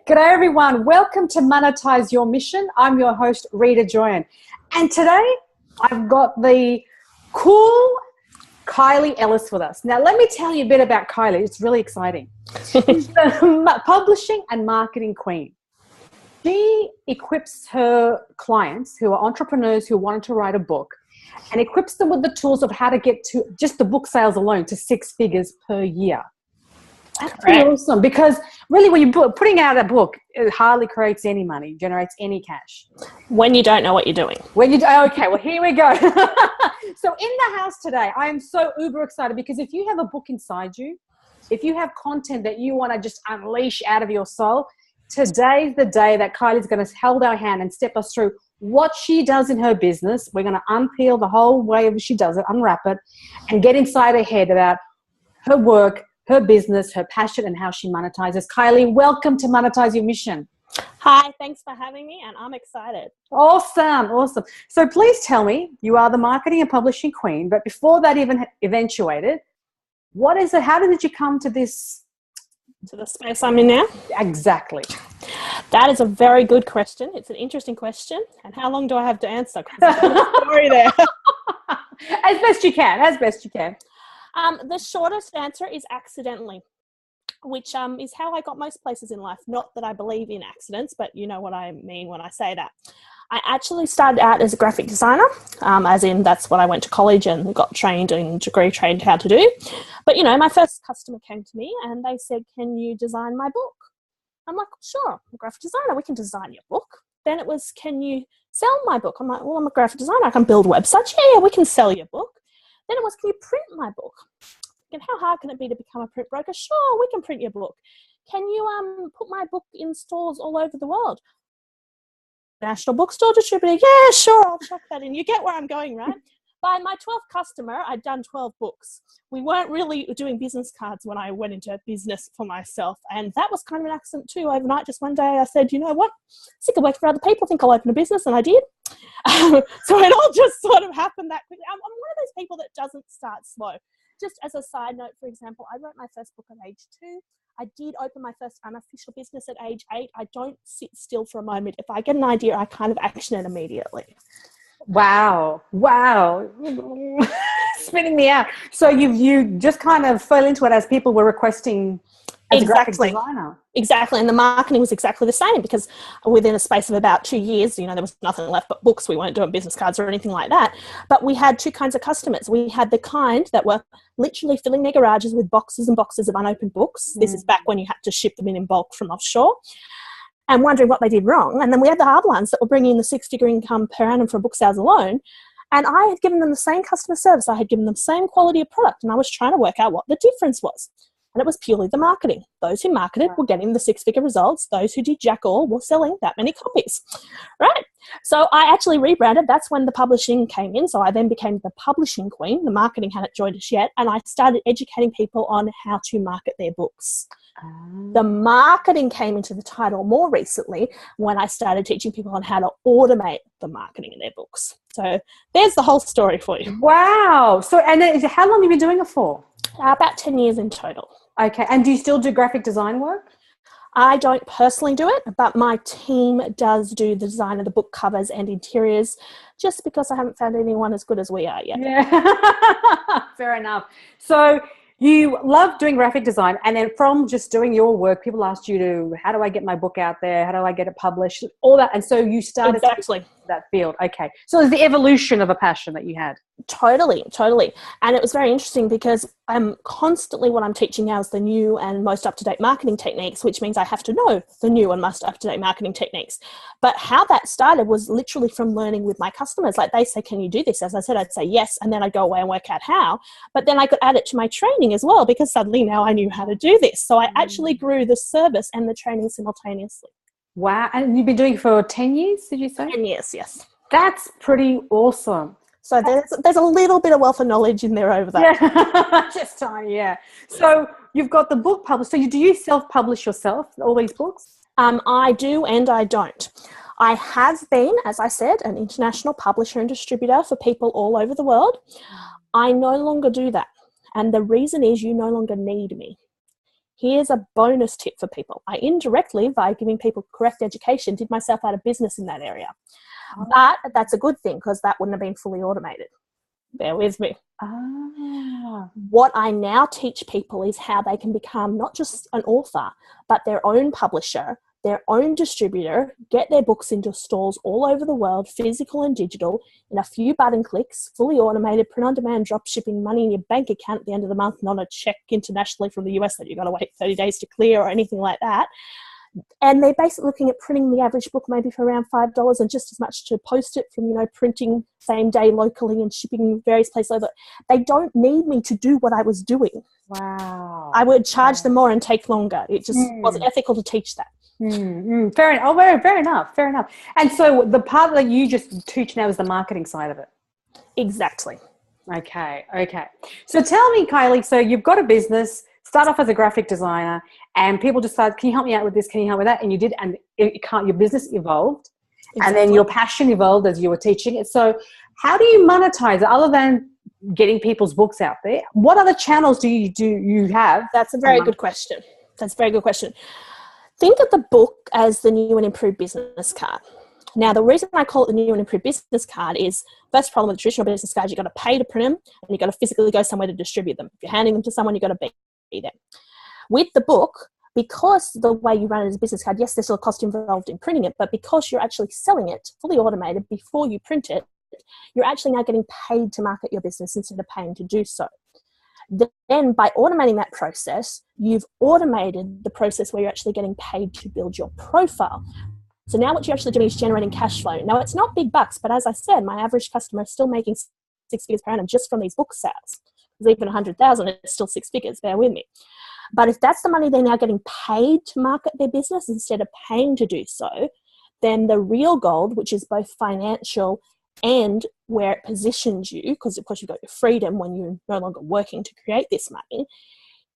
G'day everyone, welcome to Monetize Your Mission. I'm your host, Rita Joyan. And today I've got the cool Kylie Ellis with us. Now let me tell you a bit about Kylie, it's really exciting. She's the publishing and marketing queen. She equips her clients who are entrepreneurs who wanted to write a book and equips them with the tools of how to get to just the book sales alone to 6 figures per year. That's pretty awesome, because really when you're putting out a book, it hardly creates any money, generates any cash. When you don't know what you're doing. Okay, well, here we go. So in the house today, I am so uber excited because if you have a book inside you, if you have content that you want to just unleash out of your soul, today's the day that Kylie's going to hold our hand and step us through what she does in her business. We're going to unpeel the whole way she does it, unwrap it, and get inside her head about her work, her business, her passion, and how she monetizes. Kylie, welcome to Monetize Your Mission. Hi, thanks for having me, and I'm excited. Awesome, awesome. So please tell me, you are the marketing and publishing queen, but before that even eventuated, what is it? How did you come to this? To the space I'm in now? Exactly. That is a very good question. It's an interesting question. And how long do I have to answer? 'Cause I've got a story there. As best you can, as best you can. The shortest answer is accidentally, which is how I got most places in life. Not that I believe in accidents, but you know what I mean when I say that. I actually started out as a graphic designer, as in that's what I went to college and got trained and degree trained how to do. But, you know, my first customer came to me and they said, "Can you design my book?" I'm like, "Sure, I'm a graphic designer. We can design your book." Then it was, "Can you sell my book?" I'm like, "Well, I'm a graphic designer. I can build websites." Yeah, we can sell your book. Then it was, "Can you print my book?" And how hard can it be to become a print broker? "Sure, we can print your book." "Can you put my book in stores all over the world?" "National bookstore distributor?" "Yeah, sure, I'll chuck that in." You get where I'm going, right? By my 12th customer, I'd done 12 books. We weren't really doing business cards when I went into business for myself. And that was kind of an accident too. Overnight, just one day I said, "You know what? Sick of working for other people. I think I'll open a business." And I did. So it all just sort of happened that quickly. I'm one of those people that doesn't start slow. Just as a side note, for example, I wrote my first book at age 2. I did open my first unofficial business at age 8. I don't sit still for a moment. If I get an idea, I kind of action it immediately. Wow. Spinning me out. So you just kind of fell into it as people were requesting as a graphic designer. Exactly. And the marketing was exactly the same, because within a space of about 2 years, you know, there was nothing left but books. We weren't doing business cards or anything like that. But we had two kinds of customers. We had the kind that were literally filling their garages with boxes and boxes of unopened books. This is back when you had to ship them in bulk from offshore, and wondering what they did wrong. And then we had the hard ones that were bringing in the 6-figure income per annum from book sales alone. And I had given them the same customer service. I had given them the same quality of product. And I was trying to work out what the difference was. And it was purely the marketing. Those who marketed were getting the 6-figure results. Those who did jack all were selling that many copies, right? So I actually rebranded. That's when the publishing came in. So I then became the publishing queen. The marketing hadn't joined us yet. And I started educating people on how to market their books. The marketing came into the title more recently when I started teaching people on how to automate the marketing in their books. So there's the whole story for you. Wow. So, and how long have you been doing it for? About 10 years in total. Okay. And do you still do graphic design work? I don't personally do it, but my team does do the design of the book covers and interiors, just because I haven't found anyone as good as we are yet. Yeah. Fair enough. So you love doing graphic design, and then from just doing your work, people asked you to, how do I get my book out there? How do I get it published? All that. And so you started that field. Okay. So it's the evolution of a passion that you had. Totally. And it was very interesting because constantly what I'm teaching now is the new and most up-to-date marketing techniques, which means I have to know the new and most up-to-date marketing techniques. But how that started was literally from learning with my customers. Like, they say, "Can you do this?" As I said, I'd say yes, and then I'd go away and work out how. But then I could add it to my training as well, because suddenly now I knew how to do this. So I actually grew the service and the training simultaneously. Wow. And you've been doing it for 10 years, did you say? 10 years, yes. That's pretty awesome. So there's a little bit of wealth of knowledge in there over that. Yeah. Just tiny, yeah. So you've got the book published. So do you self-publish yourself, all these books? I do and I don't. I have been, as I said, an international publisher and distributor for people all over the world. I no longer do that. And the reason is, you no longer need me. Here's a bonus tip for people. I indirectly, by giving people correct education, did myself out of business in that area. But that's a good thing because that wouldn't have been fully automated. Bear with me. What I now teach people is how they can become not just an author, but their own publisher, their own distributor, get their books into stores all over the world, physical and digital, in a few button clicks, fully automated, print-on-demand drop shipping, money in your bank account at the end of the month, not a check internationally from the US that you've got to wait 30 days to clear or anything like that. And they're basically looking at printing the average book maybe for around $5 and just as much to post it from, printing same day locally and shipping various places over. They don't need me to do what I was doing. Wow. I would charge them more and take longer. It just wasn't ethical to teach that. Fair enough. Oh, fair enough. Fair enough. And so the part that you just teach now is the marketing side of it. Exactly. Okay. So tell me, Kylie, so you've got a business, start off as a graphic designer, and people decide, can you help me out with this? Can you help with that? And you did, and your business evolved. Exactly. And then your passion evolved as you were teaching it. So how do you monetize it other than getting people's books out there? What other channels do you have? That's a very good question. Think of the book as the new and improved business card. Now, the reason I call it the new and improved business card is, first problem with traditional business cards, you've got to pay to print them and you've got to physically go somewhere to distribute them. If you're handing them to someone, you've got to be there. With the book, because the way you run it as a business card, yes, there's still a cost involved in printing it, but because you're actually selling it fully automated before you print it, you're actually now getting paid to market your business instead of paying to do so. Then by automating that process, you've automated the process where you're actually getting paid to build your profile. So now what you're actually doing is generating cash flow. Now, it's not big bucks, but as I said, my average customer is still making 6 figures per annum just from these book sales. Because even 100,000, it's still 6 figures, bear with me. But if that's the money they're now getting paid to market their business instead of paying to do so, then the real gold, which is both financial and where it positions you, because of course you've got your freedom when you're no longer working to create this money,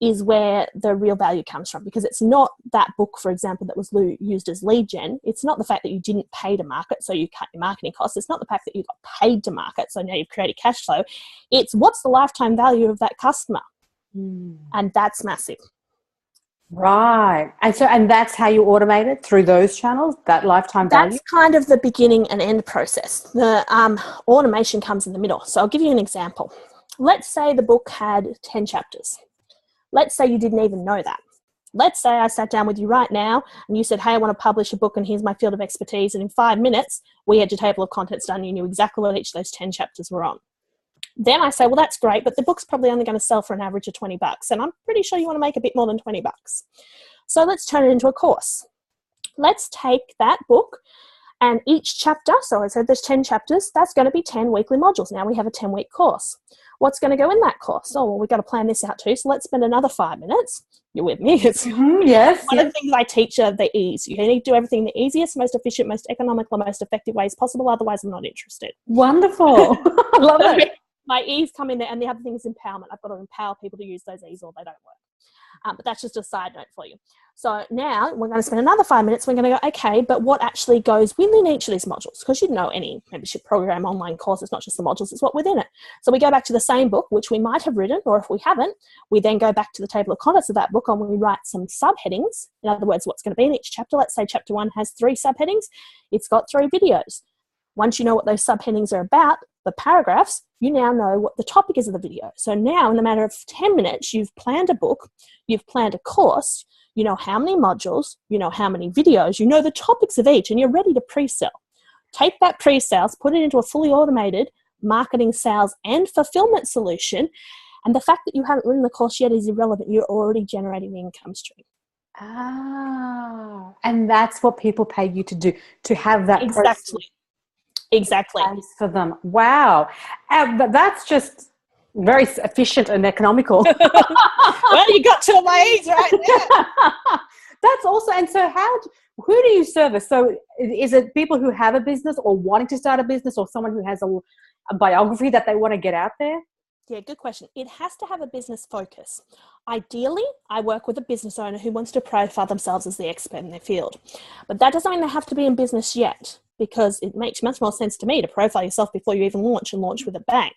is where the real value comes from. Because it's not that book, for example, that was used as lead gen. It's not the fact that you didn't pay to market, so you cut your marketing costs. It's not the fact that you got paid to market, so now you've created cash flow. It's what's the lifetime value of that customer. And that's massive. Right. And that's how you automate it, through those channels, that lifetime value? That's kind of the beginning and end process. The automation comes in the middle. So I'll give you an example. Let's say the book had 10 chapters. Let's say you didn't even know that. Let's say I sat down with you right now and you said, hey, I want to publish a book and here's my field of expertise. And in 5 minutes, we had your table of contents done. You knew exactly what each of those 10 chapters were on. Then I say, well, that's great, but the book's probably only going to sell for an average of $20. And I'm pretty sure you want to make a bit more than $20. So let's turn it into a course. Let's take that book and each chapter, so I said there's 10 chapters, that's going to be 10 weekly modules. Now we have a 10-week course. What's going to go in that course? Oh, well, we've got to plan this out too. So let's spend another 5 minutes. You're with me? Yes. One of the things I teach are the ease. You need to do everything the easiest, most efficient, most economical, most effective ways possible. Otherwise, I'm not interested. Wonderful. I love it. My ease come in there, and the other thing is empowerment. I've got to empower people to use those ease or they don't work. But that's just a side note for you. So now we're going to spend another 5 minutes. We're going to go, okay, but what actually goes within each of these modules? Because you know any membership program, online course, it's not just the modules, it's what within it. So we go back to the same book, which we might have written, or if we haven't, we then go back to the table of contents of that book and we write some subheadings. In other words, what's going to be in each chapter. Let's say chapter 1 has 3 subheadings. It's got 3 videos. Once you know what those subheadings are about, the paragraphs, you now know what the topic is of the video. So now in a matter of 10 minutes, you've planned a book, you've planned a course, you know how many modules, you know how many videos, you know the topics of each, and you're ready to pre-sell. Take that pre-sales, put it into a fully automated marketing, sales, and fulfillment solution. And the fact that you haven't written the course yet is irrelevant. You're already generating the income stream. Ah, and that's what people pay you to do, to have that Exactly. For them. Wow. That's just very efficient and economical. Well, you got to my ease right there. That's also, and so who do you service? So is it people who have a business or wanting to start a business, or someone who has a biography that they want to get out there? Yeah, good question. It has to have a business focus. Ideally, I work with a business owner who wants to profile themselves as the expert in their field. But that doesn't mean they have to be in business yet, because it makes much more sense to me to profile yourself before you even launch, and launch with a bang.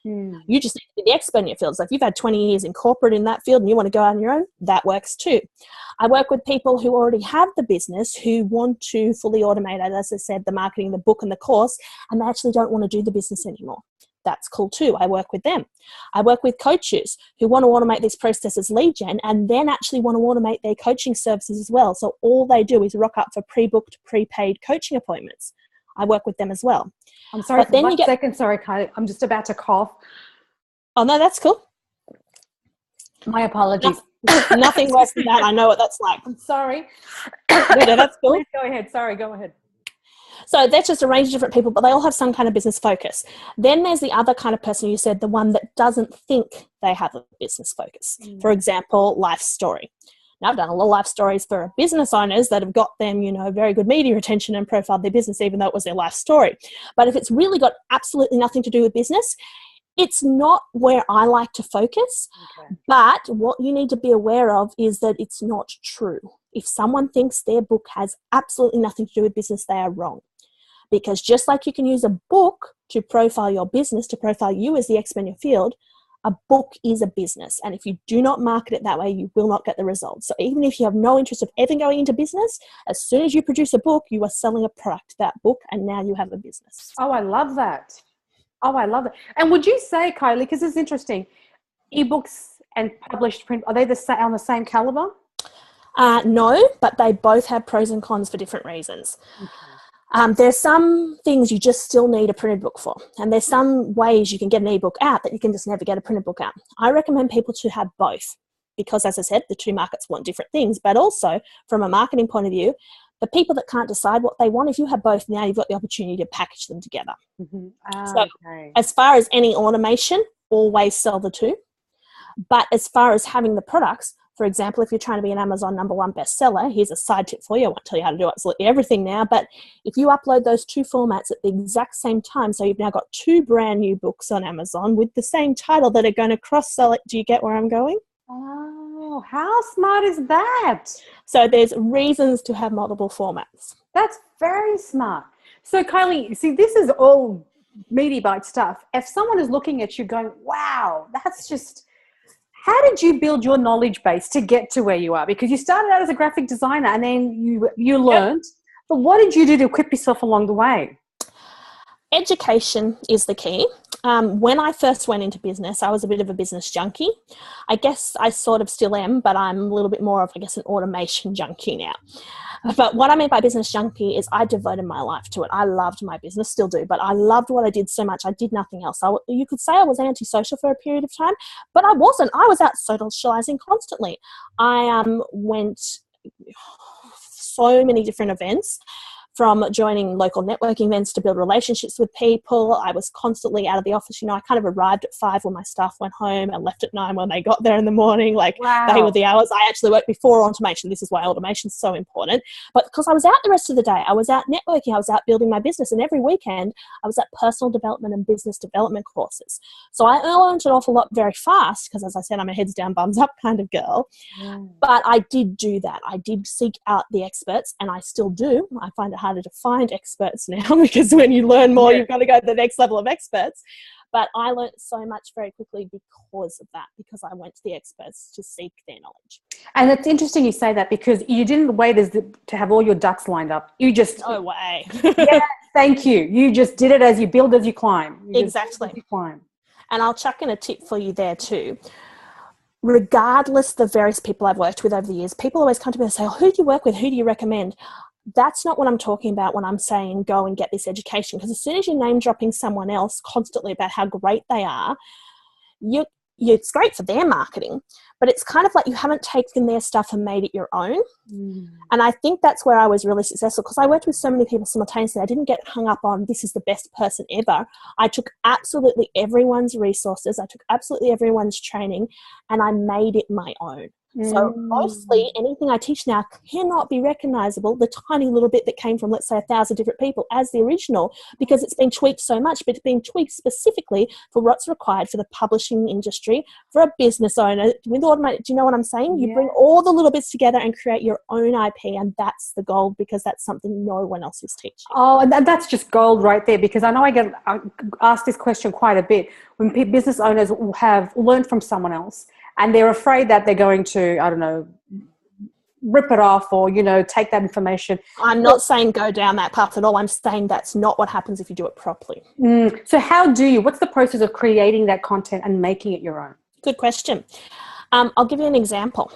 You just need to be the expert in your field. So if you've had 20 years in corporate in that field and you want to go out on your own, that works too. I work with people who already have the business who want to fully automate, as I said, the marketing, the book and the course, and they actually don't want to do the business anymore. That's cool too. I work with them. I work with coaches who want to automate these processes, lead gen, and then actually want to automate their coaching services as well. So all they do is rock up for pre-booked, prepaid coaching appointments. I work with them as well. I'm sorry for 1 second. Sorry, Kylie. I'm just about to cough. Oh, no, that's cool. My apologies. Nothing worse than that. I know what that's like. I'm sorry. No, that's cool. Please go ahead. Sorry, go ahead. So that's just a range of different people, but they all have some kind of business focus. Then there's the other kind of person you said, the one that doesn't think they have a business focus. For example, life story. Now, I've done a lot of life stories for business owners that have got them, very good media attention and profiled their business, even though it was their life story. But if it's really got absolutely nothing to do with business, it's not where I like to focus. Okay. But what you need to be aware of is that it's not true. If someone thinks their book has absolutely nothing to do with business, they are wrong. Because just like you can use a book to profile your business, to profile you as the expert in your field, a book is a business. And if you do not market it that way, you will not get the results. So even if you have no interest of ever going into business, as soon as you produce a book, you are selling a product, that book, and now you have a business. Oh, I love that. And would you say, Kylie, because it's interesting, ebooks and published print, are they on the same caliber? No, but they both have pros and cons for different reasons. Okay. There's some things you just still need a printed book for, and there's some ways you can get an ebook out that you can just never get a printed book out. I recommend people to have both because, as I said, the two markets want different things, but also from a marketing point of view, the people that can't decide what they want, if you have both, now you've got the opportunity to package them together. As far as any automation, always sell the two. But as far as having the products, for example, if you're trying to be an Amazon #1 bestseller, here's a side tip for you. I won't tell you how to do absolutely everything now, but if you upload those two formats at the exact same time, so you've now got two brand new books on Amazon with the same title that are going to cross-sell it. Do you get where I'm going? Oh, how smart is that? So there's reasons to have multiple formats. That's very smart. So Kylie, see, this is all meaty bite stuff. If someone is looking at you going, wow, that's just... How did you build your knowledge base to get to where you are? Because you started out as a graphic designer and then you learned, but what did you do to equip yourself along the way? Education is the key. When I first went into business, I was a bit of a business junkie. I guess I sort of still am, but I'm a little bit more of, an automation junkie now. But what I mean by business junkie is I devoted my life to it. I loved my business, still do, but I loved what I did so much. I did nothing else. You could say I was antisocial for a period of time, but I wasn't. I was out socializing constantly. I went so many different events, from joining local networking events to build relationships with people. I was constantly out of the office. I kind of arrived at 5 when my staff went home and left at 9 when they got there in the morning. They were the hours. I actually worked before automation. This is why automation is so important. But because I was out the rest of the day, I was out networking, I was out building my business, and every weekend I was at personal development and business development courses. So I learned an awful lot very fast because, as I said, I'm a heads down, bums up kind of girl. But I did do that. I did seek out the experts, and I still do. I find it harder to find experts now because when you learn more, you've got to go to the next level of experts. But I learned so much very quickly because of that, because I went to the experts to seek their knowledge. And it's interesting you say that because you didn't wait to have all your ducks lined up. You just... No way. Yeah, thank you. You just did it as you build as you climb. Exactly. As you climb. And I'll chuck in a tip for you there too. Regardless of the various people I've worked with over the years, people always come to me and say, oh, who do you work with? Who do you recommend? That's not what I'm talking about when I'm saying go and get this education. Because as soon as you're name dropping someone else constantly about how great they are, it's great for their marketing, but it's kind of like you haven't taken their stuff and made it your own. And I think that's where I was really successful, because I worked with so many people simultaneously. I didn't get hung up on this is the best person ever. I took absolutely everyone's resources. I took absolutely everyone's training and I made it my own. So mostly anything I teach now cannot be recognizable, the tiny little bit that came from, let's say, 1,000 different people, as the original, because it's been tweaked so much, but it's been tweaked specifically for what's required for the publishing industry, for a business owner with automated. Do you know what I'm saying? You bring all the little bits together and create your own IP, and that's the gold, because that's something no one else is teaching. Oh, and that's just gold right there, because I know I get asked this question quite a bit when business owners have learned from someone else and they're afraid that they're going to, I don't know, rip it off or, take that information. I'm not saying go down that path at all. I'm saying that's not what happens if you do it properly. So what's the process of creating that content and making it your own? Good question. I'll give you an example.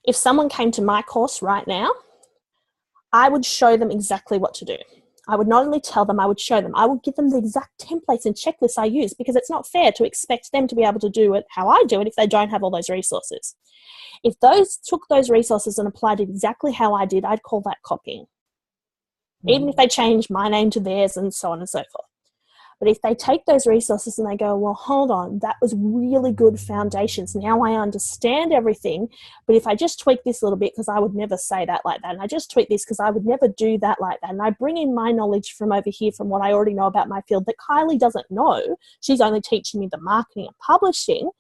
If someone came to my course right now, I would show them exactly what to do. I would not only tell them, I would show them. I would give them the exact templates and checklists I use, because it's not fair to expect them to be able to do it how I do it if they don't have all those resources. If those took those resources and applied it exactly how I did, I'd call that copying. Even if they change my name to theirs and so on and so forth. But if they take those resources and they go, well, hold on, that was really good foundations. Now I understand everything. But if I just tweak this a little bit, because I would never say that like that, and I just tweak this because I would never do that like that, and I bring in my knowledge from over here from what I already know about my field that Kylie doesn't know, she's only teaching me the marketing and publishing,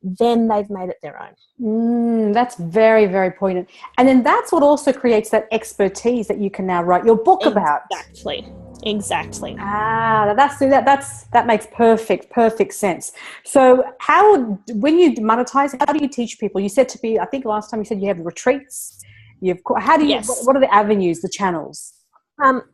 then they've made it their own. That's very, very poignant. And then that's what also creates that expertise that you can now write your book about. Exactly. That makes perfect sense. So when you monetize, how do you teach people? You said I think last time you said you have retreats. Yes. What are the avenues, the channels?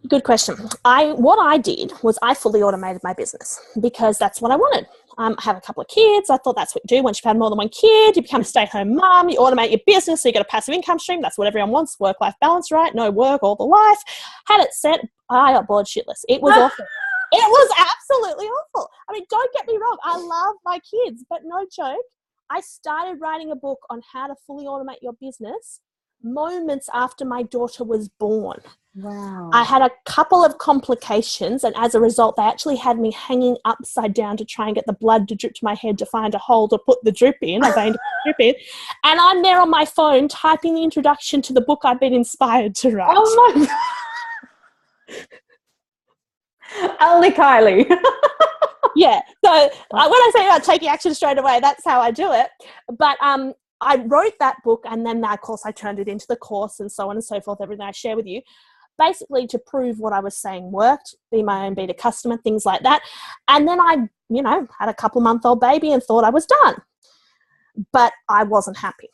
Good question. What I did was I fully automated my business because that's what I wanted. I have a couple of kids. I thought that's what you do once you've had more than one kid. You become a stay-at-home mum. You automate your business so you get a passive income stream. That's what everyone wants. Work-life balance, right? No work all the life. Had it set. I got bored shitless. It was awful. It was absolutely awful. I mean, don't get me wrong. I love my kids, but no joke. I started writing a book on how to fully automate your business moments after my daughter was born. Wow. I had a couple of complications, and as a result, they actually had me hanging upside down to try and get the blood to drip to my head to find a hole to put the drip in, a vein to put the drip in. And I'm there on my phone typing the introduction to the book I've been inspired to write. Oh my God. Only Kylie. Yeah. So when I say about taking action straight away, that's how I do it. But I wrote that book, and then, of course, I turned it into the course and so on and so forth, everything I share with you, basically to prove what I was saying worked, be my own beta customer, things like that. And then I, had a couple-month-old baby and thought I was done. But I wasn't happy.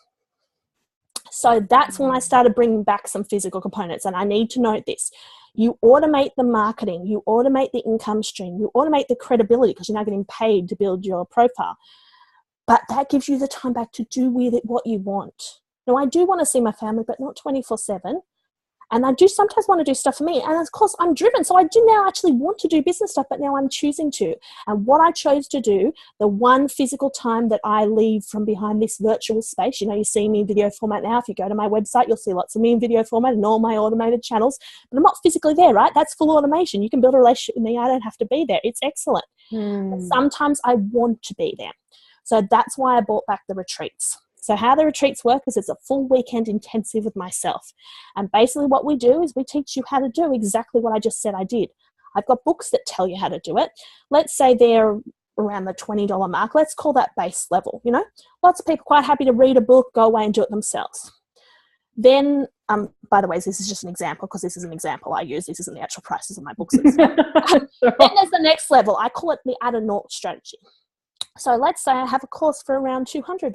So that's when I started bringing back some physical components. And I need to note this. You automate the marketing, you automate the income stream, you automate the credibility because you're now getting paid to build your profile. But that gives you the time back to do with it what you want. Now, I do want to see my family, but not 24/7. And I do sometimes want to do stuff for me. And of course, I'm driven. So I do now actually want to do business stuff, but now I'm choosing to. And what I chose to do, the one physical time that I leave from behind this virtual space, you see me in video format now. If you go to my website, you'll see lots of me in video format and all my automated channels. But I'm not physically there, right? That's full automation. You can build a relationship with me. I don't have to be there. It's excellent. But sometimes I want to be there. So that's why I brought back the retreats. So how the retreats work is it's a full weekend intensive with myself. And basically what we do is we teach you how to do exactly what I just said I did. I've got books that tell you how to do it. Let's say they're around the $20 mark. Let's call that base level, Lots of people quite happy to read a book, go away and do it themselves. Then, by the way, this is just an example because this is an example I use. This isn't the actual prices of my books. Then there's the next level. I call it the add a naught strategy. So let's say I have a course for around $200.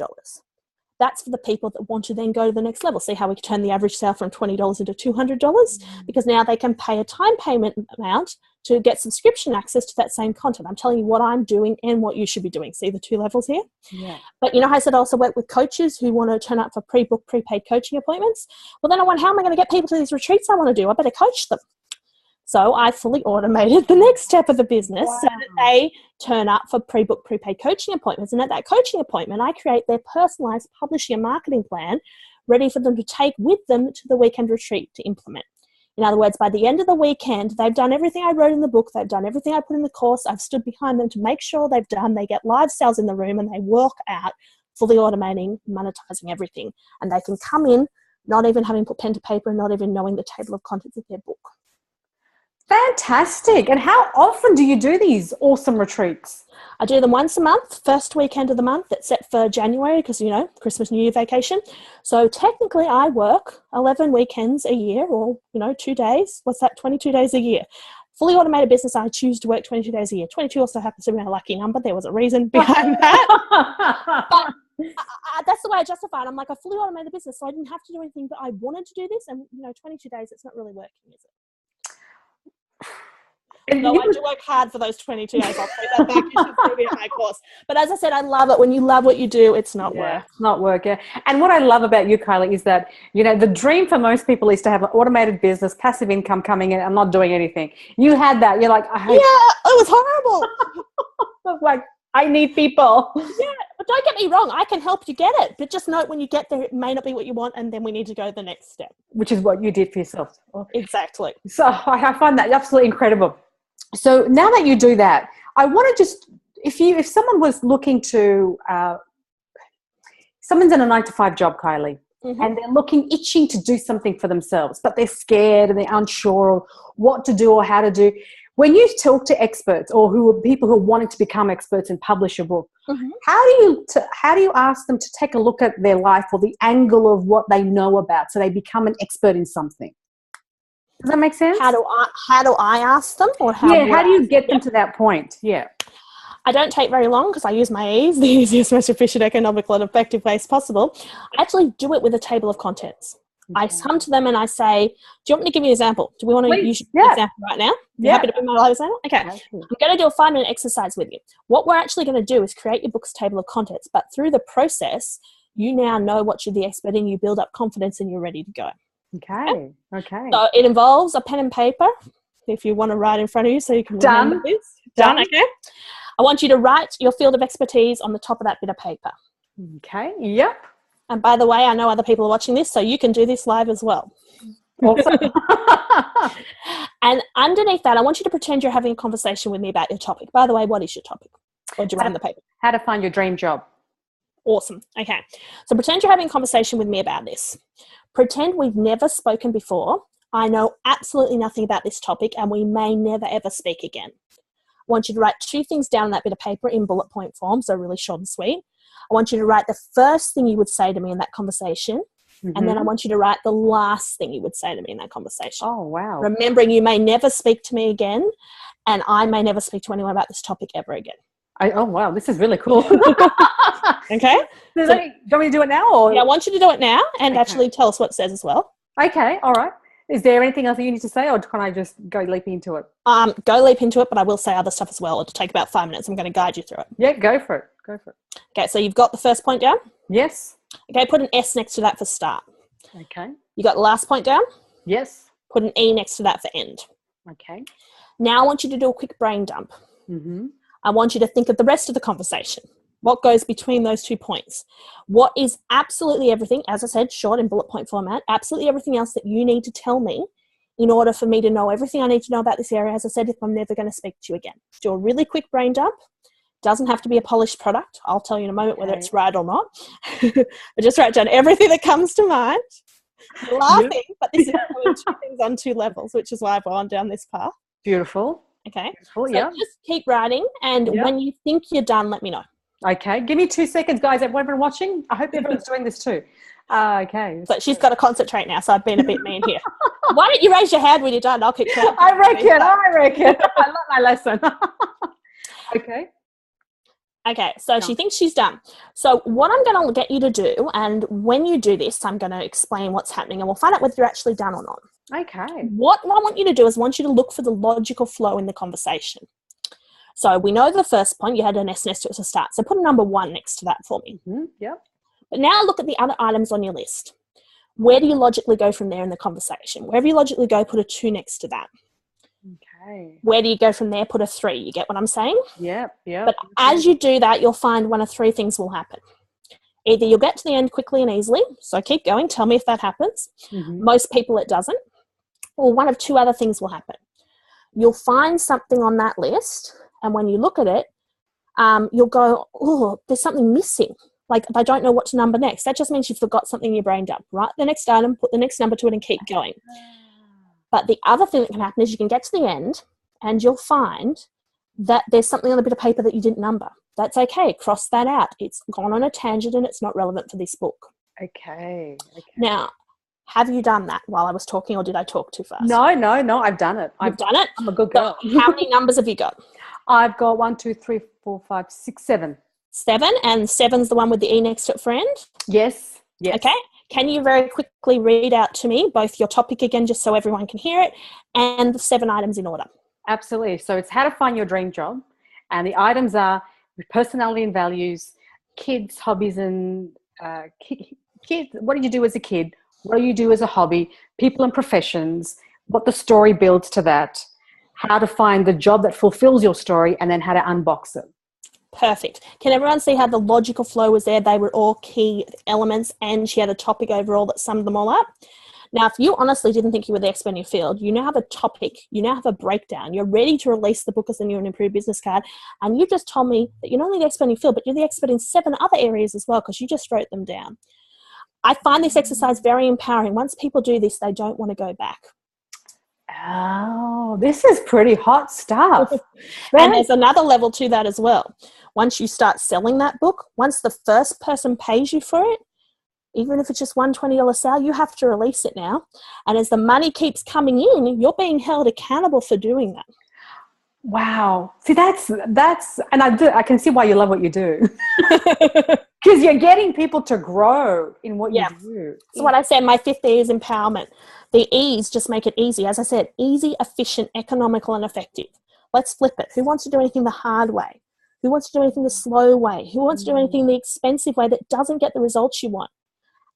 That's for the people that want to then go to the next level. See how we can turn the average sale from $20 into $200? Because now they can pay a time payment amount to get subscription access to that same content. I'm telling you what I'm doing and what you should be doing. See the two levels here? Yeah. But I said I also work with coaches who want to turn up for pre-book, prepaid coaching appointments. Well, then I went, how am I going to get people to these retreats I want to do? I better coach them. So I fully automated the next step of the business so that they turn up for pre-book, prepaid coaching appointments. And at that coaching appointment, I create their personalized publishing and marketing plan ready for them to take with them to the weekend retreat to implement. In other words, by the end of the weekend, they've done everything I wrote in the book. They've done everything I put in the course. I've stood behind them to make sure they've done. They get live sales in the room and they walk out fully automating, monetizing everything. And they can come in, not even having put pen to paper and not even knowing the table of contents of their book. Fantastic. And how often do you do these awesome retreats? I do them once a month, first weekend of the month. It's set for January because, Christmas, New Year vacation. So technically I work 11 weekends a year or, 2 days. What's that? 22 days a year. Fully automated business, I choose to work 22 days a year. 22 also happens to be my lucky number. There was a reason behind that. But that's the way I justify it. I'm like, I fully automated business, so I didn't have to do anything, but I wanted to do this. And, 22 days, it's not really working, is it? And I do work hard for those 22 days. I'll take that back. You should see me at my course. But as I said, I love it. When you love what you do, it's not work. It's not work, yeah. And what I love about you, Kylie, is that, the dream for most people is to have an automated business, passive income coming in and not doing anything. You had that. You're like, it was horrible. I was like, I need people. Yeah, but don't get me wrong. I can help you get it. But just note when you get there, it may not be what you want, and then we need to go the next step. Which is what you did for yourself. Exactly. So I find that absolutely incredible. So now that you do that, I want to just, if someone was looking to, someone's in a 9-to-5 job, Kylie, and they're itching to do something for themselves, but they're scared and they're unsure of what to do or how to do. When you talk to experts or people who are wanting to become experts and publish a book, how do you ask them to take a look at their life or the angle of what they know about so they become an expert in something? Does that make sense? How do I ask them, or how do you get them to that point? Yeah. I don't take very long because I use my ease, the easiest, most efficient, economical, and effective ways possible. I actually do it with a table of contents. I come to them and I say, do you want me to give you an example? Do we want to use an example right now? You're happy to be my live example? Okay. I'm going to do a 5-minute exercise with you. What we're actually going to do is create your book's table of contents, but through the process, you now know what you're the expert in, you build up confidence, and you're ready to go. Okay. So it involves a pen and paper, if you want to write in front of you so you can remember this. Done. Okay. I want you to write your field of expertise on the top of that bit of paper. Okay. Yep. And by the way, I know other people are watching this, so you can do this live as well. Awesome. And underneath that, I want you to pretend you're having a conversation with me about your topic. By the way, what is your topic? What do you write on the paper? How to find your dream job. Awesome. Okay. So pretend you're having a conversation with me about this. Pretend we've never spoken before. I know absolutely nothing about this topic, and we may never, ever speak again. I want you to write 2 things down on that bit of paper in bullet point form, so really short and sweet. I want you to write the first thing you would say to me in that conversation, and then I want you to write the last thing you would say to me in that conversation. Oh, wow. Remembering you may never speak to me again, and I may never speak to anyone about this topic ever again. Oh, wow. This is really cool. Okay. Do you want me to do it now? Or? Yeah, I want you to do it now and actually tell us what it says as well. Okay. All right. Is there anything else you need to say, or can I just go leap into it? Go leap into it, but I will say other stuff as well. It'll take about 5 minutes. I'm going to guide you through it. Yeah, go for it. Okay, so you've got the first point down? Yes. Okay, put an S next to that for start. Okay. You got the last point down? Yes. Put an E next to that for end. Okay. Now I want you to do a quick brain dump. I want you to think of the rest of the conversation. What goes between those 2 points? What is absolutely everything, as I said, short in bullet point format, absolutely everything else that you need to tell me in order for me to know everything I need to know about this area, as I said, if I'm never going to speak to you again. Do a really quick brain dump. Doesn't have to be a polished product. I'll tell you in a moment whether it's right or not. But just write down everything that comes to mind. The last thing, but this is doing 2 things on 2 levels, which is why I've gone down this path. Beautiful. Okay. Beautiful, so just keep writing, and when you think you're done, let me know. Okay. Give me 2 seconds, guys. Everyone watching? I hope everyone's doing this too. Okay. But she's got to concentrate now, so I've been a bit mean here. Why don't you raise your hand when you're done? I'll keep counting. I reckon. I learned my lesson. Okay. Okay, so she thinks she's done. So what I'm going to get you to do, and when you do this, I'm going to explain what's happening, and we'll find out whether you're actually done or not. Okay. What I want you to do is I want you to look for the logical flow in the conversation. So we know the first point, you had an S next to it to start. So put a number 1 next to that for me. Yep. But now look at the other items on your list. Where do you logically go from there in the conversation? Wherever you logically go, put a 2 next to that. Okay. Where do you go from there? Put a 3. You get what I'm saying? Yep. But as you do that, you'll find 1 of 3 things will happen. Either you'll get to the end quickly and easily, so keep going, tell me if that happens. Most people it doesn't. Or 1 of 2 other things will happen. You'll find something on that list, and when you look at it, you'll go, oh, there's something missing. Like, if I don't know what to number next, that just means you forgot something in your brain dump. Write the next item, put the next number to it, and keep going. But the other thing that can happen is you can get to the end and you'll find that there's something on a bit of paper that you didn't number. That's okay. Cross that out. It's gone on a tangent and it's not relevant for this book. Okay. Now, have you done that while I was talking, or did I talk too fast? No, I've done it. You've done it? I'm a good girl. So how many numbers have you got? I've got 1, 2, 3, 4, 5, 6, 7. 7, and 7's the one with the E next to it, friend? Yes. Okay. Can you very quickly read out to me both your topic again, just so everyone can hear it, and the 7 items in order? Absolutely. So it's how to find your dream job. And the items are personality and values, kids, hobbies, and kids. What did you do as a kid? What do you do as a hobby? People and professions, what the story builds to that, how to find the job that fulfills your story, and then how to unbox it. Perfect. Can everyone see how the logical flow was there? They were all key elements, and she had a topic overall that summed them all up. Now, if you honestly didn't think you were the expert in your field, you now have a topic, you now have a breakdown, you're ready to release the book as a new and improved business card, and you just told me that you're not only the expert in your field, but you're the expert in 7 other areas as well, because you just wrote them down. I find this exercise very empowering. Once people do this, they don't want to go back. Oh, this is pretty hot stuff. And there's another level to that as well. Once you start selling that book, once the first person pays you for it, even if it's just $120 sale, you have to release it now. And as the money keeps coming in, you're being held accountable for doing that. Wow. See, that's, and I can see why you love what you do. Because you're getting people to grow in what you do. So what I said, my 5th E is empowerment. The E's just make it easy. As I said, easy, efficient, economical, and effective. Let's flip it. Who wants to do anything the hard way? Who wants to do anything the slow way? Who wants to do anything the expensive way that doesn't get the results you want?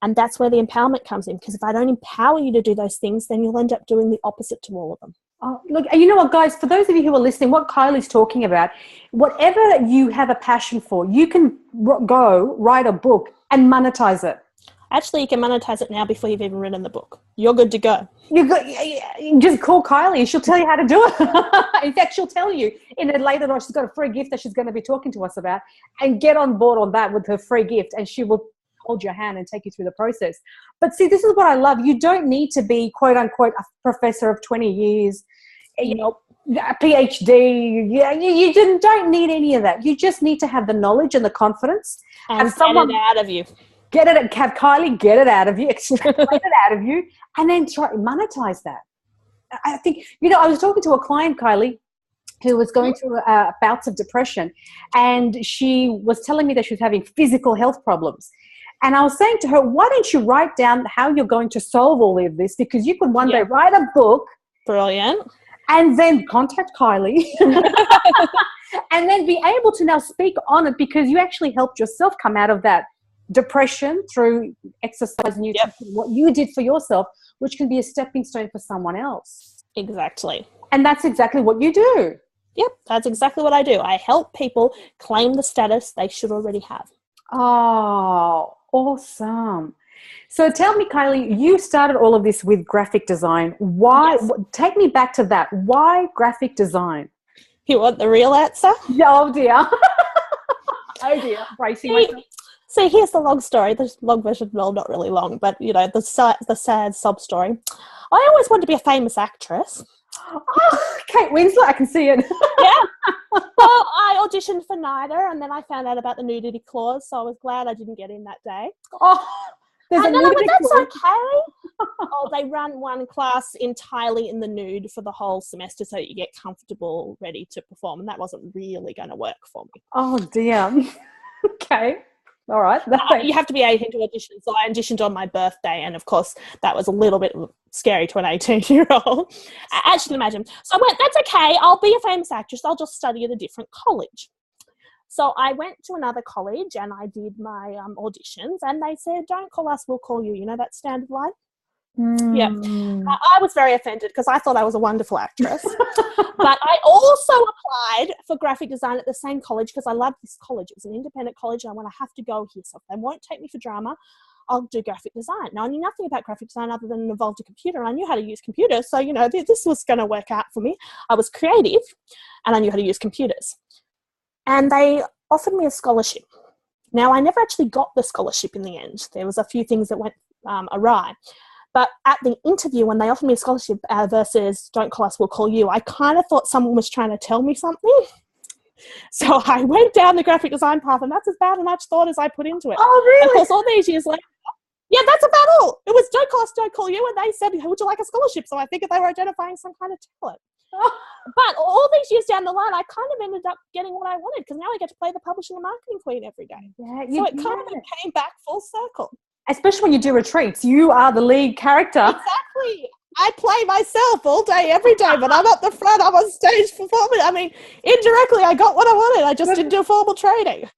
And that's where the empowerment comes in. Because if I don't empower you to do those things, then you'll end up doing the opposite to all of them. Oh, look, you know what, guys, for those of you who are listening, what Kylie's talking about, whatever you have a passion for, you can go write a book and monetize it. Actually, you can monetize it now before you've even written the book. You're good to go. You just call Kylie. She'll tell you how to do it. In fact, she'll tell you in a later on, she's got a free gift that she's going to be talking to us about, and get on board on that with her free gift, and she will hold your hand and take you through the process. But see, this is what I love. You don't need to be, quote unquote, a professor of 20 years, you know, a PhD. You don't need any of that. You just need to have the knowledge and the confidence. And have someone, it out of you. Have Kylie get it out of you, extract it out of you, and then try monetize that. I think, I was talking to a client, Kylie, who was going through bouts of depression, and she was telling me that she was having physical health problems. And I was saying to her, why don't you write down how you're going to solve all of this? Because you could one day write a book. Brilliant. And then contact Kylie. And then be able to now speak on it, because you actually helped yourself come out of that depression through exercise, nutrition, what you did for yourself, which can be a stepping stone for someone else. Exactly. And that's exactly what you do. Yep, that's exactly what I do. I help people claim the status they should already have. Oh, awesome. So tell me, Kylie, you started all of this with graphic design. Why? Yes. Take me back to that. Why graphic design? You want the real answer? Oh, dear. Oh, dear. Bracing myself. So here's the long story. The long version, well, not really long, but, the sad sob story. I always wanted to be a famous actress. Oh, Kate Winslet, I can see it. Yeah. Well, I auditioned for neither, and then I found out about the nudity clause, so I was glad I didn't get in that day. Oh, there's a nudity clause. That's okay. They run one class entirely in the nude for the whole semester so that you get comfortable, ready to perform, and that wasn't really going to work for me. Oh, dear. Okay. All right. You have to be 18 to audition. So I auditioned on my birthday. And of course, that was a little bit scary to an 18-year-old. As you can imagine. So I went, that's okay. I'll be a famous actress. I'll just study at a different college. So I went to another college and I did my auditions. And they said, don't call us, we'll call you. You know that standard line? Yeah. I was very offended because I thought I was a wonderful actress. But I also applied for graphic design at the same college because I loved this college. It was an independent college and I went, I have to go here. So if they won't take me for drama, I'll do graphic design. Now, I knew nothing about graphic design other than it involved a computer. And I knew how to use computers. So, this was going to work out for me. I was creative and I knew how to use computers. And they offered me a scholarship Now, I never actually got the scholarship in the end. There was a few things that went awry. But at the interview, when they offered me a scholarship versus don't call us, we'll call you, I kind of thought someone was trying to tell me something. So I went down the graphic design path, and that's as bad as much thought as I put into it. Oh, really? Of course, all these years later, yeah, that's about all. It was don't call us, don't call you, and they said, would you like a scholarship? So I figured they were identifying some kind of talent. Oh. But all these years down the line, I kind of ended up getting what I wanted, because now I get to play the publishing and marketing queen every day. Yeah, so it kind of came back full circle. Especially when you do retreats, you are the lead character. Exactly. I play myself all day, every day, but I'm at the front, I'm on stage performing. I mean, indirectly, I got what I wanted. I just didn't do formal training.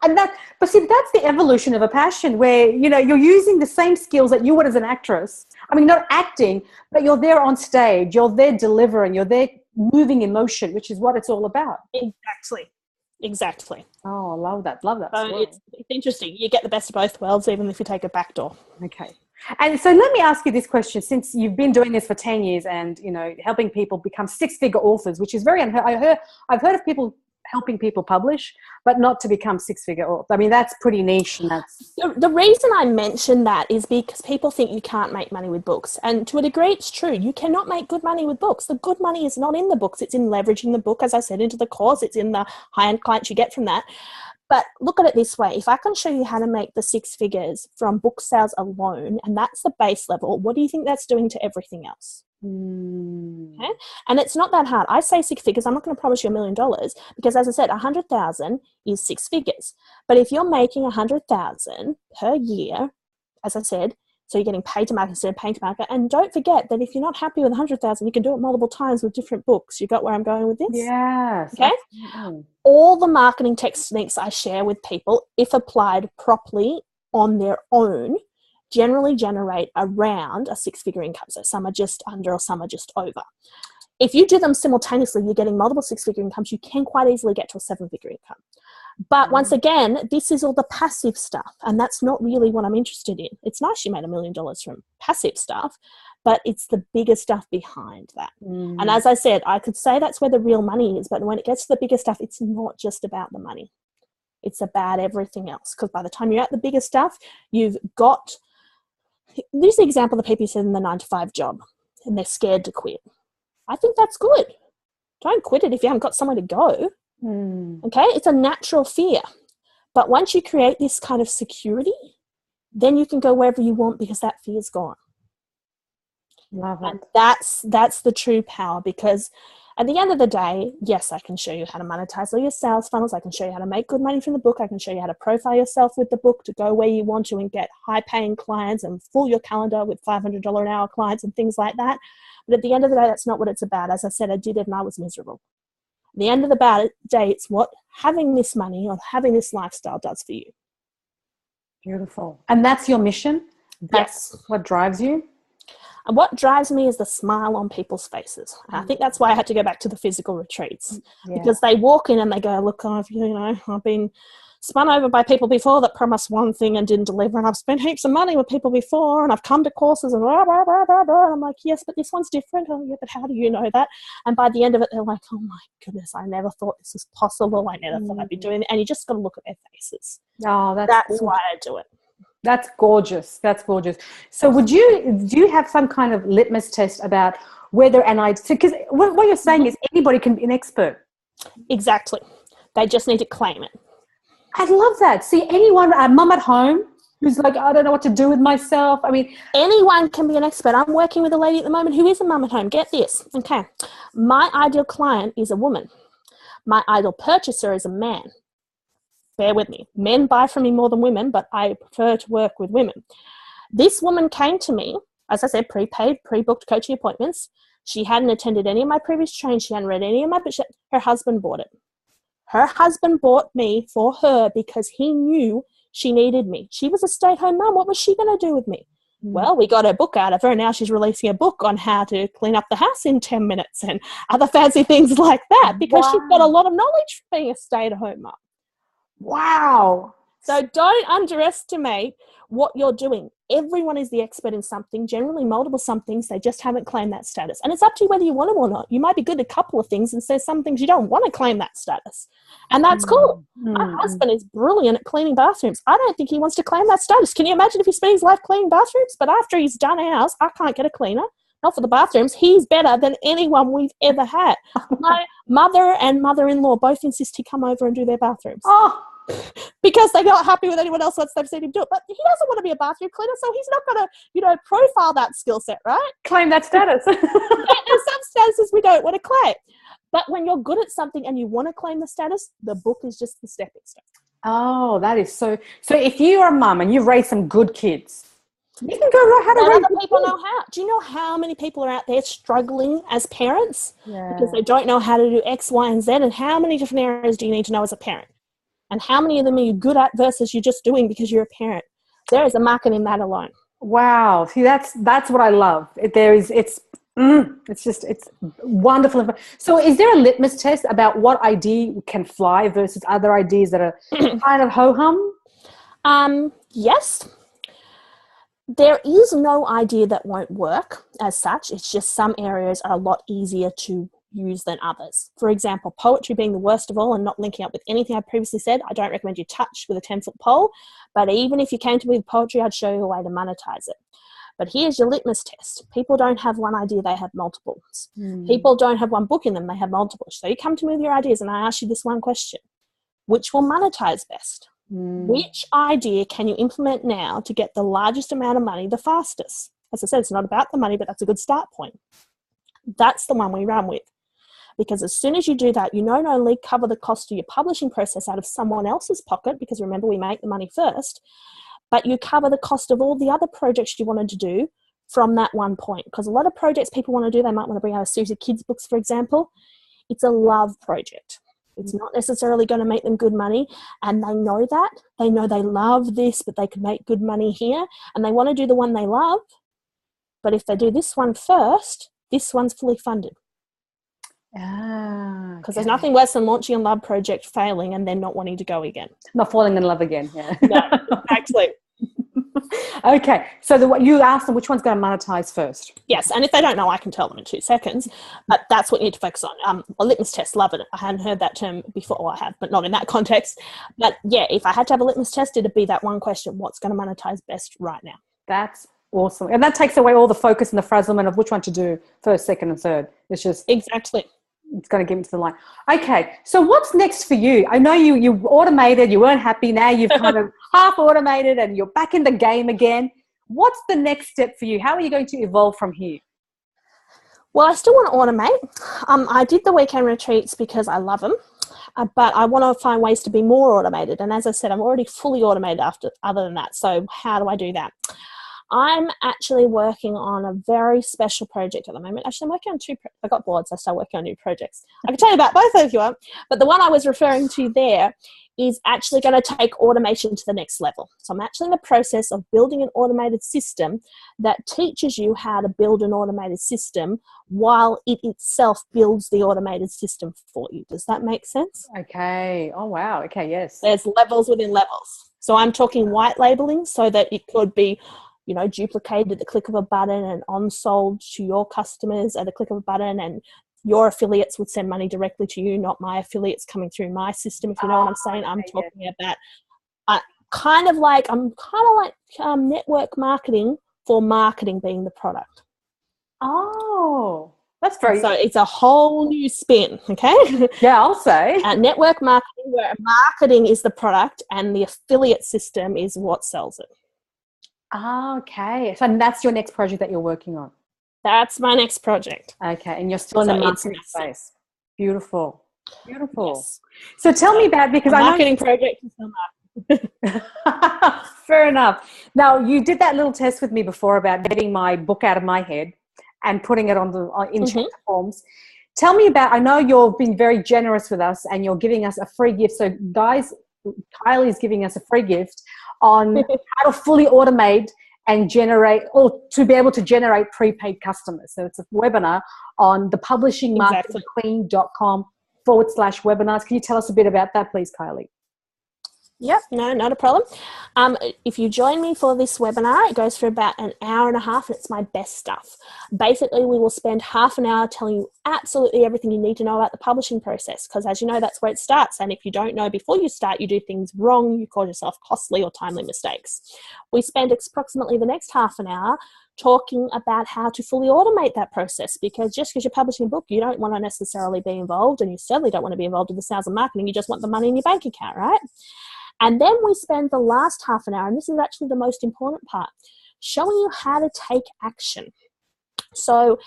But see, that's the evolution of a passion where, you know, you're using the same skills that you would as an actress. I mean, not acting, but you're there on stage, you're there delivering, you're there moving emotion, which is what it's all about. Exactly. Oh, I love that. Love that. So it's interesting. You get the best of both worlds, even if you take a back door. Okay. And so let me ask you this question, since you've been doing this for 10 years and, you know, helping people become six-figure authors, which is very unheard. I've heard of people helping people publish, but not to become six-figure authors. I mean, that's pretty niche. And that's the reason I mention that is because people think you can't make money with books. And to a degree, it's true. You cannot make good money with books. The good money is not in the books. It's in leveraging the book, as I said, into the course. It's in the high-end clients you get from that. But look at it this way. If I can show you how to make the six figures from book sales alone, and that's the base level, what do you think that's doing to everything else? Okay? And it's not that hard. I say six figures. I'm not going to promise you $1 million because, as I said, 100,000 is six figures. But if you're making 100,000 per year, as I said, so you're getting paid to market instead of paying to market. And don't forget that if you're not happy with 100,000, you can do it multiple times with different books. You got where I'm going with this? Yes. Okay. All the marketing techniques I share with people, if applied properly on their own, generally generate around a six-figure income. So some are just under or some are just over. If you do them simultaneously, you're getting multiple six-figure incomes. You can quite easily get to a seven-figure income. But once again, this is all the passive stuff, and that's not really what I'm interested in. It's nice you made $1 million from passive stuff, but it's the bigger stuff behind that. And as I said, I could say that's where the real money is, but when it gets to the bigger stuff, it's not just about the money. It's about everything else, because by the time you're at the bigger stuff, you've got... This is the example of the people who said in the 9-to-5 job, and they're scared to quit. I think that's good. Don't quit it if you haven't got somewhere to go. Okay, it's a natural fear. But once you create this kind of security, then you can go wherever you want because that fear's gone. Love it. And that's the true power, because at the end of the day, yes, I can show you how to monetize all your sales funnels. I can show you how to make good money from the book. I can show you how to profile yourself with the book to go where you want to and get high-paying clients and fill your calendar with $500 an hour clients and things like that. But at the end of the day, that's not what it's about. As I said, I did it and I was miserable. At the end of the day, it's what having this money or having this lifestyle does for you. Beautiful. And that's your mission? That's what drives you? And what drives me is the smile on people's faces. And I think that's why I had to go back to the physical retreats, because they walk in and they go, look, I've been spun over by people before that promised one thing and didn't deliver, and I've spent heaps of money with people before, and I've come to courses and blah, blah, blah, blah, blah. And I'm like, yes, but this one's different. Oh, yeah, but how do you know that? And by the end of it, they're like, oh my goodness, I never thought this was possible. I never thought I'd be doing it. And you just got to look at their faces. Oh, that's why I do it. That's gorgeous. That's gorgeous. So do you have some kind of litmus test about whether because what you're saying is anybody can be an expert. Exactly. They just need to claim it. I love that. See, anyone, a mum at home who's like, I don't know what to do with myself. I mean, anyone can be an expert. I'm working with a lady at the moment who is a mum at home. Get this. Okay. My ideal client is a woman. My ideal purchaser is a man. Bear with me. Men buy from me more than women, but I prefer to work with women. This woman came to me, as I said, prepaid, pre-booked coaching appointments. She hadn't attended any of my previous trainings. She hadn't read any of my books. Her husband bought it. Her husband bought me for her because he knew she needed me. She was a stay-at-home mum. What was she going to do with me? Well, we got her book out of her, and now she's releasing a book on how to clean up the house in 10 minutes and other fancy things like that, because she's got a lot of knowledge from being a stay-at-home mum. Wow. So don't underestimate what you're doing. everyone is the expert in something, generally multiple somethings. They just haven't claimed that status. And it's up to you whether you want them or not. You might be good at a couple of things and say some things you don't want to claim that status. And that's cool. My husband is brilliant at cleaning bathrooms. I don't think he wants to claim that status. Can you imagine if he spent his life cleaning bathrooms? But after he's done ours, I can't get a cleaner. Not for the bathrooms. He's better than anyone we've ever had. My mother and mother-in-law both insist he come over and do their bathrooms. Oh, because they're not happy with anyone else once they've seen him do it. But he doesn't want to be a bathroom cleaner, so he's not going to, profile that skill set, right? claim that status. There's some statuses we don't want to claim. But when you're good at something and you want to claim the status, the book is just the stepping stone. Oh, that is so. So if you're a mum and you've raised some good kids, you can go right how to raise other people know how. Do you know how many people are out there struggling as parents because they don't know how to do X, Y, and Z? And how many different areas do you need to know as a parent? And how many of them are you good at versus you're just doing because you're a parent? There is a market in that alone. Wow. See, that's what I love. It's wonderful. So is there a litmus test about what idea can fly versus other ideas that are kind of ho-hum? Yes. There is no idea that won't work as such. It's just some areas are a lot easier to use than others. For example, poetry being the worst of all and not linking up with anything I previously said, I don't recommend you touch with a 10-foot pole. But even if you came to me with poetry, I'd show you a way to monetize it. But here's your litmus test. People don't have one idea, they have multiples. People don't have one book in them, they have multiples. So you come to me with your ideas and I ask you this one question. Which will monetize best? Which idea can you implement now to get the largest amount of money the fastest? As I said, it's not about the money, but that's a good start point. That's the one we run with. Because as soon as you do that, you not only cover the cost of your publishing process out of someone else's pocket, because remember, we make the money first, but you cover the cost of all the other projects you wanted to do from that one point. Because a lot of projects people want to do, they might want to bring out a series of kids' books, for example. It's a love project. It's not necessarily going to make them good money, and they know that. They know they love this, but they could make good money here, and they want to do the one they love. But if they do this one first, this one's fully funded. Because there's nothing worse than launching a love project, failing, and then not wanting to go again. Not falling in love again. Yeah. No, exactly. Okay, so you asked them which one's going to monetize first. Yes, and if they don't know, I can tell them in 2 seconds. But that's what you need to focus on. A litmus test, love it. I hadn't heard that term before. Well, I have, but not in that context. But yeah, if I had to have a litmus test, it'd be that one question: what's going to monetize best right now? That's awesome, and that takes away all the focus and the frazzlement of which one to do first, second, and third. It's just exactly. It's going to give into the line. Okay, so what's next for you? I know you automated, you weren't happy. Now you've kind of half automated and you're back in the game again. What's the next step for you? How are you going to evolve from here? Well, I still want to automate. I did the weekend retreats because I love them, but I want to find ways to be more automated. And as I said, I'm already fully automated other than that. So how do I do that? I'm actually working on a very special project at the moment. Actually, I'm working on I got bored, so I started working on new projects. I can tell you about both if you want, but the one I was referring to there is actually going to take automation to the next level. So I'm actually in the process of building an automated system that teaches you how to build an automated system while it itself builds the automated system for you. Does that make sense? Okay. Oh, wow. Okay, yes. There's levels within levels. So I'm talking white labeling so that it could be duplicated at the click of a button and on-sold to your customers at the click of a button, and your affiliates would send money directly to you, not my affiliates coming through my system, if you know what I'm saying. I'm talking about kind of like network marketing for marketing being the product. Oh, that's very... So it's a whole new spin, okay? Yeah, I'll say. Network marketing, where marketing is the product and the affiliate system is what sells it. Okay. So that's your next project that you're working on? That's my next project. Okay. And you're still in the marketing space. Beautiful. Beautiful. Yes. So tell me about, because I know... marketing project is still marketing. Fair enough. Now, you did that little test with me before about getting my book out of my head and putting it in chapter forms. Tell me about, I know you've been very generous with us and you're giving us a free gift. So guys, Kylie is giving us a free gift on how to fully automate and generate, or to be able to generate prepaid customers. So it's a webinar on the publishingmarketingqueen.com/webinars. Can you tell us a bit about that, please, Kylie? Yep, no, not a problem. If you join me for this webinar, it goes for about an hour and a half, and it's my best stuff. Basically, we will spend half an hour telling you absolutely everything you need to know about the publishing process, because as you know, that's where it starts. And if you don't know before you start, you do things wrong, you cause yourself costly or timely mistakes. We spend approximately the next half an hour talking about how to fully automate that process, because just because you're publishing a book, you don't want to necessarily be involved, and you certainly don't want to be involved in the sales and marketing. You just want the money in your bank account, right? And then we spend the last half an hour, and this is actually the most important part, showing you how to take action. So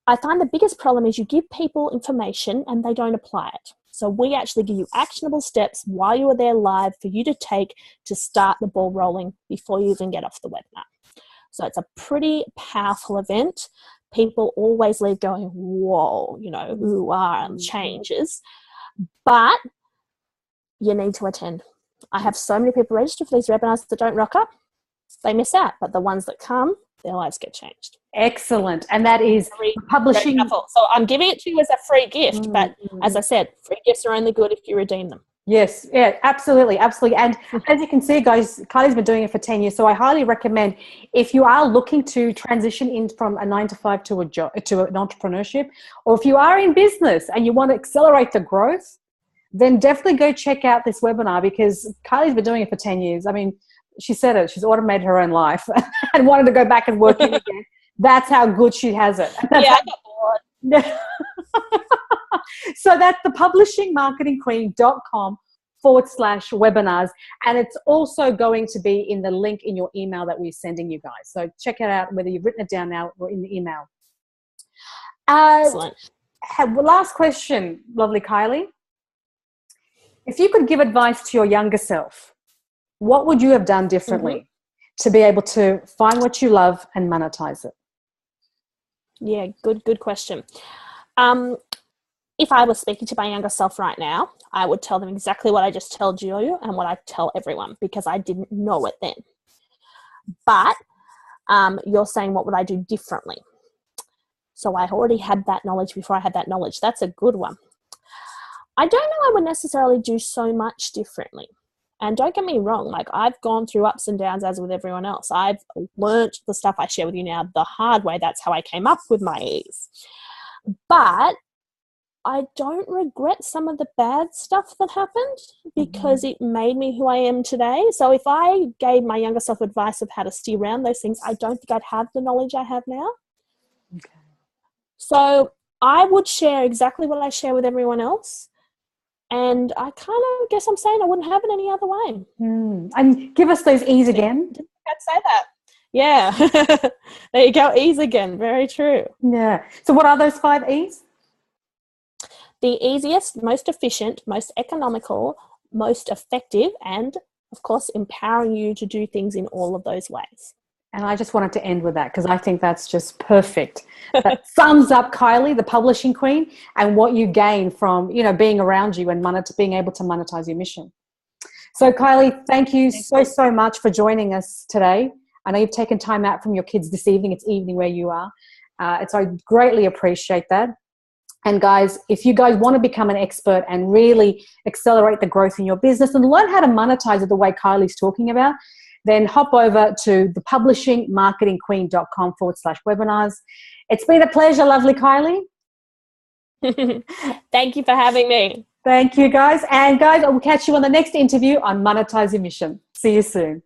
I find the biggest problem is you give people information and they don't apply it. So we actually give you actionable steps while you are there live for you to take to start the ball rolling before you even get off the webinar. So it's a pretty powerful event. People always leave going, whoa, ooh, and changes. But you need to attend. I have so many people registered for these webinars that don't rock up. They miss out. But the ones that come, their lives get changed. Excellent. And that is publishing. So I'm giving it to you as a free gift. But as I said, free gifts are only good if you redeem them. Yes, yeah, absolutely, absolutely. And as you can see, guys, Kylie's been doing it for 10 years. So I highly recommend, if you are looking to transition in from a 9-to-5 to a job, to an entrepreneurship, or if you are in business and you want to accelerate the growth, then definitely go check out this webinar, because Kylie's been doing it for 10 years. I mean, she said it, she's automated her own life and wanted to go back and work in again. That's how good she has it. I got bored. So that's the publishingmarketingqueen.com/webinars. And it's also going to be in the link in your email that we're sending you guys. So check it out, whether you've written it down now or in the email. Excellent. Last question, lovely Kylie. If you could give advice to your younger self, what would you have done differently to be able to find what you love and monetize it? Yeah, good question. If I was speaking to my younger self right now, I would tell them exactly what I just told you and what I tell everyone, because I didn't know it then. But you're saying, what would I do differently? So I already had that knowledge before I had that knowledge. That's a good one. I don't know I would necessarily do so much differently. And don't get me wrong, like, I've gone through ups and downs as with everyone else. I've learnt the stuff I share with you now the hard way. That's how I came up with my ease. But I don't regret some of the bad stuff that happened, because it made me who I am today. So if I gave my younger self advice of how to steer around those things, I don't think I'd have the knowledge I have now. Okay. So I would share exactly what I share with everyone else. And I kind of guess I'm saying I wouldn't have it any other way. And give us those E's again. I'd say that. Yeah. There you go. E's again. Very true. Yeah. So what are those 5 E's? The easiest, most efficient, most economical, most effective, and of course, empowering you to do things in all of those ways. And I just wanted to end with that, because I think that's just perfect. That sums up Kylie, the publishing queen, and what you gain from, being around you and being able to monetize your mission. So Kylie, thank you so much for joining us today. I know you've taken time out from your kids this evening. It's evening where you are. So I greatly appreciate that. And guys, if you guys want to become an expert and really accelerate the growth in your business and learn how to monetize it the way Kylie's talking about, then hop over to thepublishingmarketingqueen.com/webinars. It's been a pleasure, lovely Kylie. Thank you for having me. Thank you, guys. And guys, I will catch you on the next interview on Monetize Your Mission. See you soon.